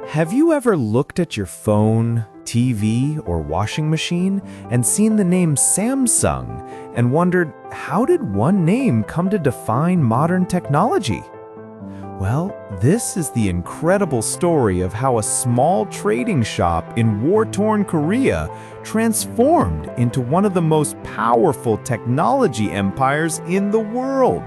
Have you ever looked at your phone, TV, or washing machine and seen the name Samsung and wondered, how did one name come to define modern technology? Well, this is the incredible story of how a small trading shop in war-torn Korea transformed into one of the most powerful technology empires in the world.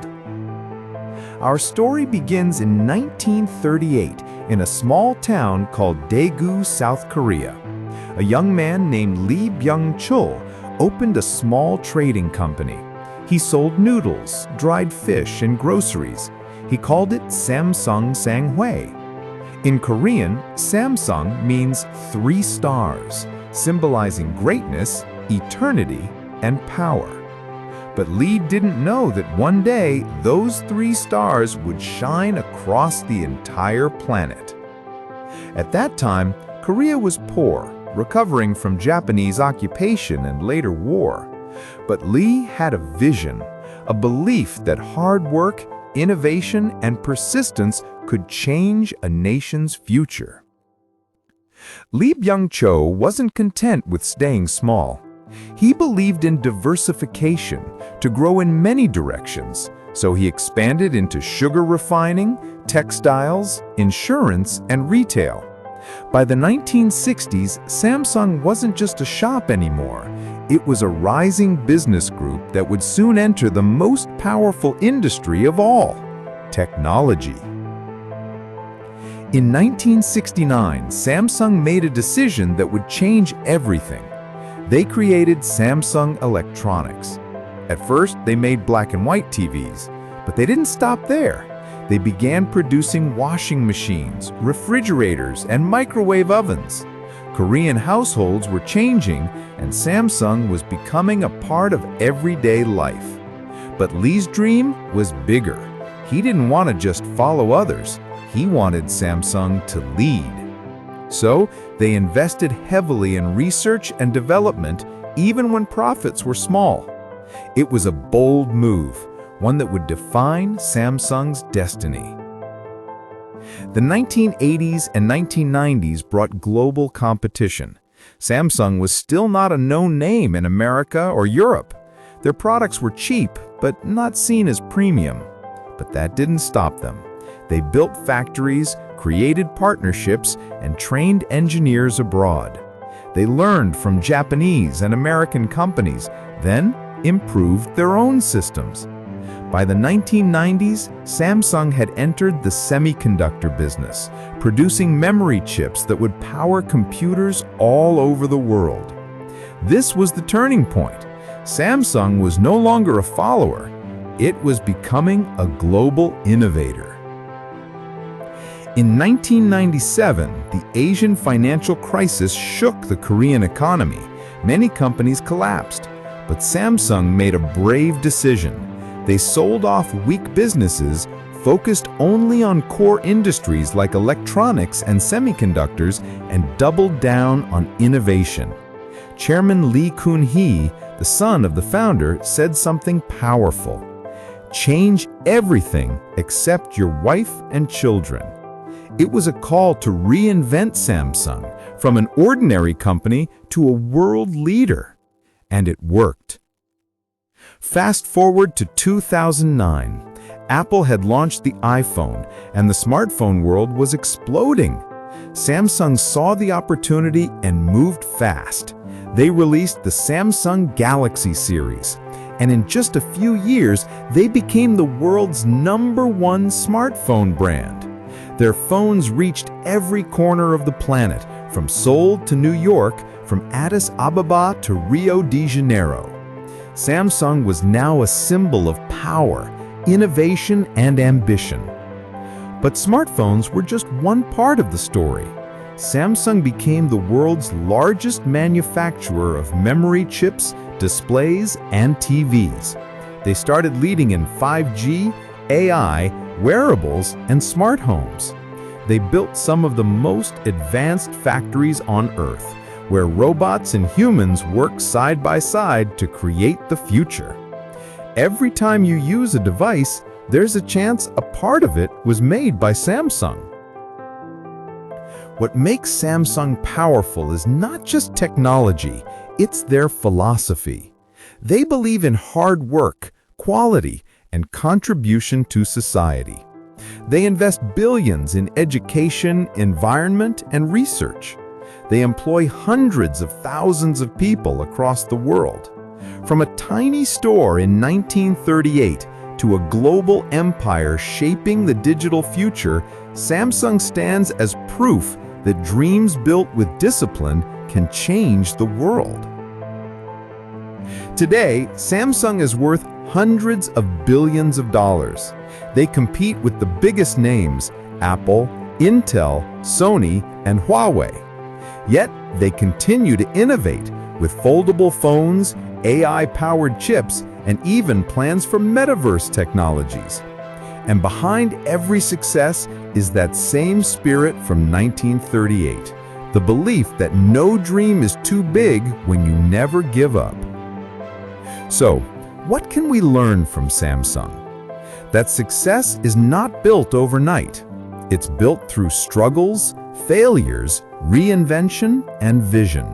Our story begins in 1938 in a small town called Daegu, South Korea. A young man named Lee Byung-chul opened a small trading company. He sold noodles, dried fish, and groceries. He called it Samsung Sanghae. In Korean, Samsung means 3 stars, symbolizing greatness, eternity, and power. But Lee didn't know that one day those 3 stars would shine across the entire planet. At that time, Korea was poor, recovering from Japanese occupation and later war. But Lee had a vision, a belief that hard work, innovation, and persistence could change a nation's future. Lee Byung-chul wasn't content with staying small. He believed in diversification, to grow in many directions, so he expanded into sugar refining, textiles, insurance, and retail. By the 1960s, Samsung wasn't just a shop anymore. It was a rising business group that would soon enter the most powerful industry of all, technology. In 1969, Samsung made a decision that would change everything. They created Samsung Electronics. At first, they made black and white TVs, but they didn't stop there. They began producing washing machines, refrigerators, and microwave ovens. Korean households were changing, and Samsung was becoming a part of everyday life. But Lee's dream was bigger. He didn't want to just follow others. He wanted Samsung to lead. So, they invested heavily in research and development, even when profits were small. It was a bold move, one that would define Samsung's destiny. The 1980s and 1990s brought global competition. Samsung was still not a known name in America or Europe. Their products were cheap, but not seen as premium. But that didn't stop them. They built factories, created partnerships, and trained engineers abroad. They learned from Japanese and American companies, then improved their own systems. By the 1990s, Samsung had entered the semiconductor business, producing memory chips that would power computers all over the world. This was the turning point. Samsung was no longer a follower. It was becoming a global innovator. In 1997, the Asian financial crisis shook the Korean economy. Many companies collapsed, but Samsung made a brave decision. They sold off weak businesses, focused only on core industries like electronics and semiconductors, and doubled down on innovation. Chairman Lee Kun-hee, the son of the founder, said something powerful. Change everything except your wife and children. It was a call to reinvent Samsung from an ordinary company to a world leader. And it worked. Fast forward to 2009. Apple had launched the iPhone, and the smartphone world was exploding. Samsung saw the opportunity and moved fast. They released the Samsung Galaxy series, and in just a few years, they became the world's #1 smartphone brand. Their phones reached every corner of the planet, from Seoul to New York, from Addis Ababa to Rio de Janeiro. Samsung was now a symbol of power, innovation, and ambition. But smartphones were just one part of the story. Samsung became the world's largest manufacturer of memory chips, displays, and TVs. They started leading in 5G, AI, wearables, and smart homes. They built some of the most advanced factories on Earth, where robots and humans work side by side to create the future. Every time you use a device, there's a chance a part of it was made by Samsung. What makes Samsung powerful is not just technology, it's their philosophy. They believe in hard work, quality, and contribution to society. They invest billions in education, environment, and research. They employ hundreds of thousands of people across the world. From a tiny store in 1938 to a global empire shaping the digital future, Samsung stands as proof that dreams built with discipline can change the world. Today, Samsung is worth hundreds of billions of dollars. They compete with the biggest names: Apple, Intel, Sony, and Huawei. Yet, they continue to innovate with foldable phones, AI-powered chips, and even plans for metaverse technologies. And behind every success is that same spirit from 1938, the belief that no dream is too big when you never give up. So, what can we learn from Samsung? That success is not built overnight. It's built through struggles, failures, reinvention, and vision.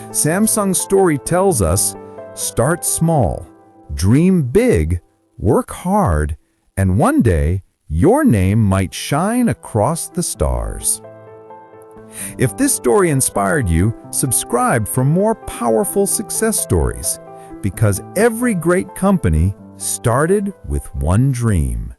Samsung's story tells us, start small, dream big, work hard, and one day, your name might shine across the stars. If this story inspired you, subscribe for more powerful success stories, because every great company started with one dream.